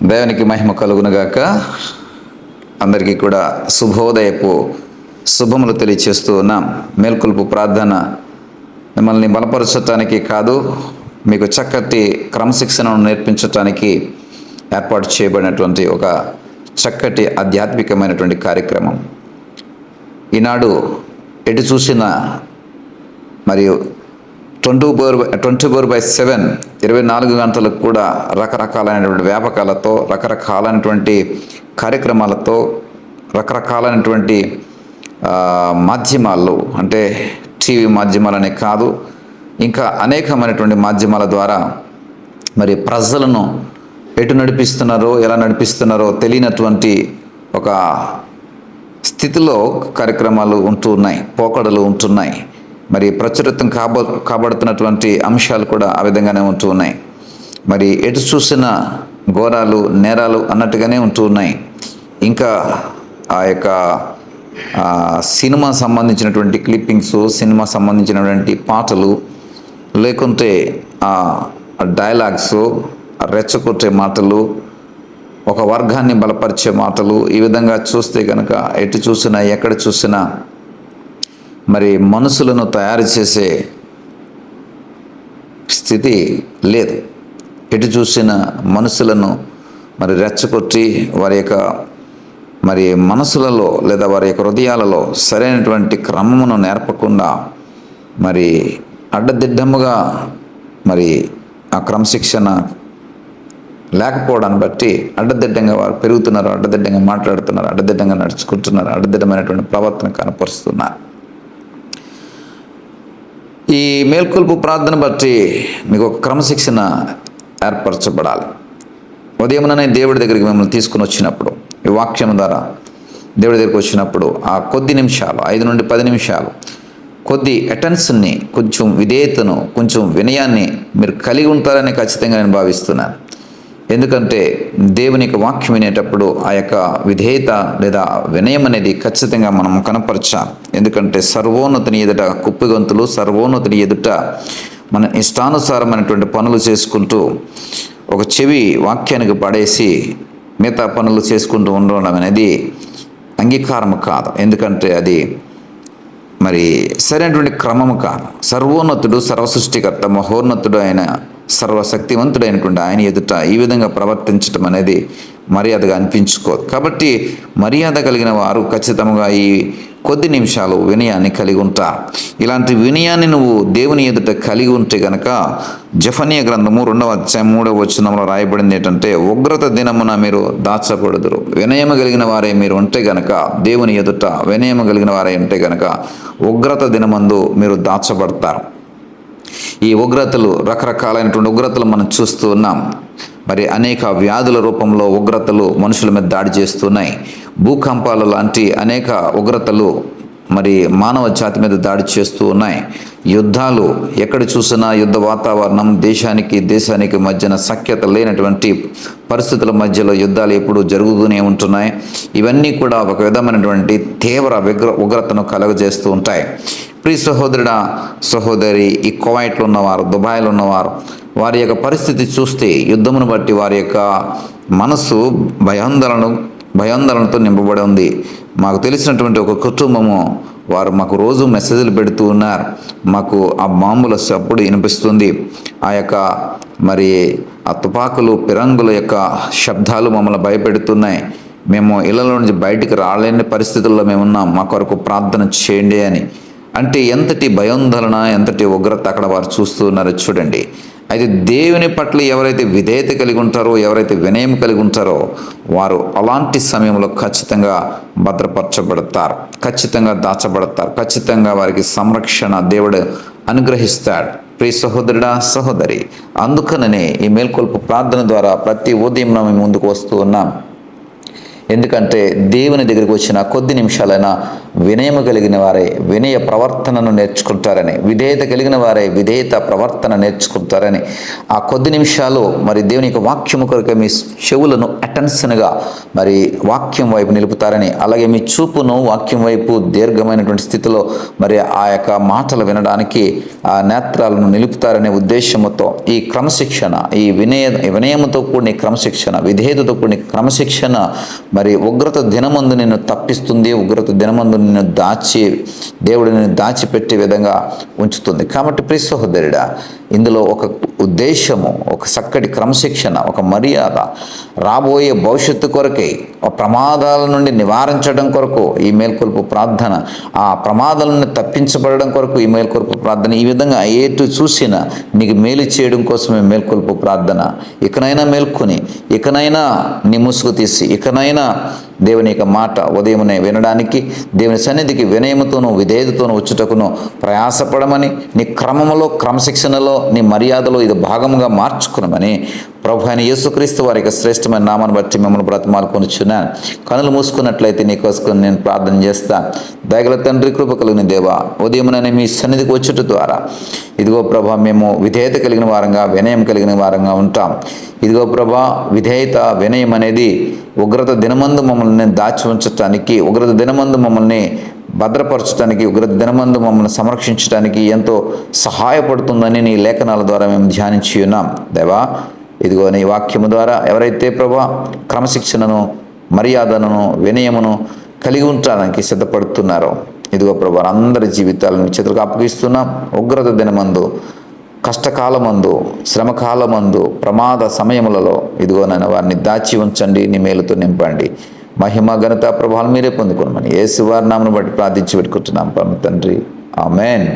దేవునికి మహిమ కలుగునుగాక. అందరికీ కూడా శుభోదయపు శుభములు తెలియచేస్తూ ఉన్నాం. మేల్కొల్పు ప్రార్థన మిమ్మల్ని బలపరచటానికి కాదు, మీకు చక్కటి క్రమశిక్షణను నేర్పించటానికి ఏర్పాటు చేయబడినటువంటి ఒక చక్కటి ఆధ్యాత్మికమైనటువంటి కార్యక్రమం. ఈనాడు ఎటు చూసిన మరియు 24/7 24 గంటలకు కూడా రకరకాలైనటువంటి వ్యాపకాలతో, రకరకాలైనటువంటి కార్యక్రమాలతో, రకరకాలైనటువంటి మాధ్యమాలు, అంటే టీవీ మాధ్యమాలనే కాదు, ఇంకా అనేకమైనటువంటి మాధ్యమాల ద్వారా మరి ప్రజలను ఎటు నడిపిస్తున్నారో, ఎలా నడిపిస్తున్నారో తెలియనటువంటి ఒక స్థితిలో కార్యక్రమాలు ఉంటూ ఉన్నాయి, పోకడలు ఉంటున్నాయి. మరి ప్రచురితం కాబడుతున్నటువంటి అంశాలు కూడా ఆ విధంగానే ఉంటూ ఉన్నాయి. మరి ఎటు చూసిన ఘోరాలు, నేరాలు అన్నట్టుగానే ఉంటూ ఉన్నాయి. ఇంకా ఆ యొక్క సినిమా సంబంధించినటువంటి క్లిప్పింగ్స్, సినిమా సంబంధించినటువంటి పాటలు, లేకుంటే డైలాగ్స్, రెచ్చగొట్టే మాటలు, ఒక వర్గాన్ని బలపరిచే మాటలు, ఈ విధంగా చూస్తే కనుక ఎటు చూసినా, ఎక్కడ చూసినా మరి మనసులను తయారు చేసే స్థితి లేదు. ఎటు చూసిన మనసులను మరి రెచ్చగొట్టి వారి యొక్క మరి మనసులలో లేదా వారి యొక్క హృదయాలలో సరైనటువంటి క్రమమును నేర్పకుండా మరి అడ్డదిడ్డముగా మరి ఆ క్రమశిక్షణ లేకపోవడాన్ని బట్టి అడ్డదిడ్డంగా వారు పెరుగుతున్నారు, అడ్డదిడ్డంగా మాట్లాడుతున్నారు, అడ్డదిడ్డంగా నడుచుకుంటున్నారు, అడ్డదిడ్డమైనటువంటి ప్రవర్తన కనపరుస్తున్నారు. ఈ మేల్కొల్పు ప్రార్థన బట్టి మీకు ఒక క్రమశిక్షణ ఏర్పరచబడాలి. ఉదయముననే దేవుడి దగ్గరికి మిమ్మల్ని తీసుకుని వచ్చినప్పుడు, ఈ వాక్యం ద్వారా దేవుడి దగ్గరికి వచ్చినప్పుడు ఆ కొద్ది నిమిషాలు, 5 నుండి 10 నిమిషాలు కొద్ది అటెన్షన్ని, కొంచెం విధేయతను, కొంచెం వినయాన్ని మీరు కలిగి ఉంటారని ఖచ్చితంగా నేను భావిస్తున్నాను. ఎందుకంటే దేవుని యొక్క వాక్యం వినేటప్పుడు ఆ యొక్క విధేయత లేదా వినయం అనేది ఖచ్చితంగా మనం కనపరచాలి. ఎందుకంటే సర్వోన్నతిని ఎదుట కుప్పిగంతులు, సర్వోన్నతిని ఎదుట మన ఇష్టానుసారమైనటువంటి పనులు చేసుకుంటూ ఒక చెవి వాక్యానికి పడేసి మిగతా పనులు చేసుకుంటూ ఉండడం అనేది అంగీకారము కాదు. ఎందుకంటే అది మరి సరైనటువంటి క్రమము కాదు. సర్వోన్నతుడు, సర్వసృష్టికర్త, మహోన్నతుడు అయిన సర్వశక్తివంతుడైనటువంటి ఆయన ఎదుట ఈ విధంగా ప్రవర్తించడం అనేది మర్యాదగా అనిపించుకోదు. కాబట్టి మర్యాద కలిగిన వారు ఖచ్చితంగా ఈ కొద్ది నిమిషాలు వినయాన్ని కలిగి ఉంటారు. ఇలాంటి వినయాన్ని నువ్వు దేవుని ఎదుట కలిగి ఉంటే గనక జెఫన్యా గ్రంథము 2వ అధ్యాయం 3వ వచనంలో రాయబడింది ఏంటంటే, ఉగ్రత దినమున మీరు దాచబడుదురు. వినయము కలిగిన వారే మీరు ఉంటే గనక, దేవుని ఎదుట వినయము కలిగిన వారే ఉంటే గనక ఉగ్రత దినమందు మీరు దాచబడతారు. ఈ ఉగ్రతలు, రకరకాలైనటువంటి ఉగ్రతలు మనం చూస్తూ ఉన్నాం. మరి అనేక వ్యాధుల రూపంలో ఉగ్రతలు మనుషుల మీద దాడి చేస్తున్నాయి. భూకంపాలు లాంటి అనేక ఉగ్రతలు మరి మానవ జాతి మీద దాడి చేస్తూ ఉన్నాయి. యుద్ధాలు, ఎక్కడ చూసినా యుద్ధ వాతావరణం, దేశానికి మధ్యన సఖ్యత లేనటువంటి పరిస్థితుల మధ్యలో యుద్ధాలు ఎప్పుడు జరుగుతూనే ఉంటున్నాయి. ఇవన్నీ కూడా ఒక విధమైనటువంటి తీవ్ర ఉగ్రతను కలుగజేస్తూ ఉంటాయి. ప్రియ సహోదరుడా, సహోదరి, ఈ కువైట్లో ఉన్నవారు, దుబాయ్లో ఉన్నవారు, వారి యొక్క పరిస్థితి చూస్తే యుద్ధమును బట్టి వారి యొక్క మనసు భయాందోళనతో నింపబడి ఉంది. మాకు తెలిసినటువంటి ఒక కుటుంబము, వారు మాకు రోజు మెసేజ్లు పెడుతూ ఉన్నారు. మాకు ఆ బాంబుల చప్పుడు వినిపిస్తుంది, ఆ యొక్క మరి ఆ తుపాకులు, పిరంగుల యొక్క శబ్దాలు మమ్మల్ని భయపెడుతున్నాయి. మేము ఇళ్లలో నుంచి బయటికి రాలేని పరిస్థితుల్లో మేమున్నాం, మా కొరకు ప్రార్థన చేయండి అని. అంటే ఎంతటి భయాందోళన, ఎంతటి ఉగ్రత అక్కడ వారు చూస్తూ ఉన్నారో చూడండి. అయితే దేవుని పట్ల ఎవరైతే విధేయత కలిగి ఉంటారో, ఎవరైతే వినయం కలిగి ఉంటారో, వారు అలాంటి సమయంలో ఖచ్చితంగా భద్రపరచబడతారు, ఖచ్చితంగా దాచబడతారు, ఖచ్చితంగా వారికి సంరక్షణ దేవుడు అనుగ్రహిస్తాడు. ప్రియ సహోదరుడా, సహోదరి, అందుకననే ఈ మేల్కొల్పు ప్రార్థన ద్వారా ప్రతి ఉదయం మేము ముందుకు వస్తూ ఉన్నాం. ఎందుకంటే దేవుని దగ్గరికి వచ్చిన కొద్ది నిమిషాలైనా వినయము కలిగిన వారే వినయ ప్రవర్తనను నేర్చుకుంటారని, విధేయత కలిగిన వారే విధేయత ప్రవర్తన నేర్చుకుంటారని, ఆ కొద్ది నిమిషాలు మరి దేవుని యొక్క వాక్యము కొరకు మీ చెవులను అటెన్షన్గా మరి వాక్యం వైపు నిలుపుతారని, అలాగే మీ చూపును వాక్యం వైపు దీర్ఘమైనటువంటి స్థితిలో మరి ఆ యొక్క మాటలు వినడానికి ఆ నేత్రాలను నిలుపుతారనే ఉద్దేశంతో ఈ క్రమశిక్షణ, ఈ వినయముతో కూడిన క్రమశిక్షణ, విధేయతతో కూడిన క్రమశిక్షణ మరి ఉగ్రత దినమందు నిన్ను తప్పిస్తుంది, ఉగ్రత దినమందు నిన్ను దేవుడు నిన్ను దాచిపెట్టే విధంగా ఉంచుతుంది. కాబట్టి ప్రియ సహోదరుడా, ఇందులో ఒక ఉద్దేశము, ఒక చక్కటి క్రమశిక్షణ, ఒక మర్యాద, రాబోయే భవిష్యత్తు కొరకై ప్రమాదాల నుండి నివారించడం కొరకు ఈ మేల్కొల్పు ప్రార్థన, ఆ ప్రమాదాల నుండి తప్పించబడడం కొరకు ఈ మేల్కొల్పు ప్రార్థన, ఈ విధంగా ఏటు చూసినా నీకు మేలు చేయడం కోసమే మేల్కొల్పు ప్రార్థన. ఇకనైనా మేల్కొని, ఇకనైనా నీ ముసుగు తీసి, ఇకనైనా దేవుని యొక్క మాట ఉదయమునే వినడానికి, దేవుని సన్నిధికి వినయముతోనూ విధేయతతోనూ వచ్చుటకును ప్రయాసపడమని, నీ క్రమములో, క్రమశిక్షణలో, నీ మర్యాదలో ఇది భాగముగా మార్చుకునమని ప్రభు అయిన యేసుక్రీస్తు వారి యొక్క శ్రేష్టమైన నామాన్ని బట్టి మిమ్మల్ని బ్రతిమాలుకొనిచున్నాను. కనులు మూసుకున్నట్లయితే నీకోసం నేను ప్రార్థన చేస్తాను. దయగల తండ్రి, కృప కలిగిన దేవా, ఉదయముననే మీ సన్నిధికి వచ్చుట ద్వారా ఇదిగో ప్రభా, మేము విధేయత కలిగిన వారంగా, వినయం కలిగిన వారంగా ఉంటాం. ఇదిగో ప్రభా, విధేయత వినయం అనేది ఉగ్రత దినమందు మమ్మల్ని దాచి ఉంచటానికి, ఉగ్రత దినమందు మమ్మల్ని భద్రపరచడానికి, ఉగ్రత దినమందు మమ్మల్ని సంరక్షించడానికి ఎంతో సహాయపడుతుందని నీ లేఖనాల ద్వారా మేము ధ్యానించి ఉన్నాం. దేవా, ఇదిగో నీ వాక్యము ద్వారా ఎవరైతే ప్రభా క్రమశిక్షణను, మర్యాదను, వినయమును కలిగి ఉండడానికి సిద్ధపడుతున్నారో, ఇదిగో ప్రభా అందరి జీవితాలను చేతులకు అప్పగిస్తున్నాం. ఉగ్రత దినమందు, కష్టకాలమందు, శ్రమకాలమందు, ప్రమాద సమయములలో ఇదిగో నన్ను వారిని దాచి ఉంచండి, నీ మేలుతో నింపండి. మహిమ, ఘనత, ప్రభావాలు మీరే పొందుకోమని యేసు వారి నామమును బట్టి ప్రార్థించి పెట్టుకుంటున్నాం పరమ తండ్రి. ఆమేన్.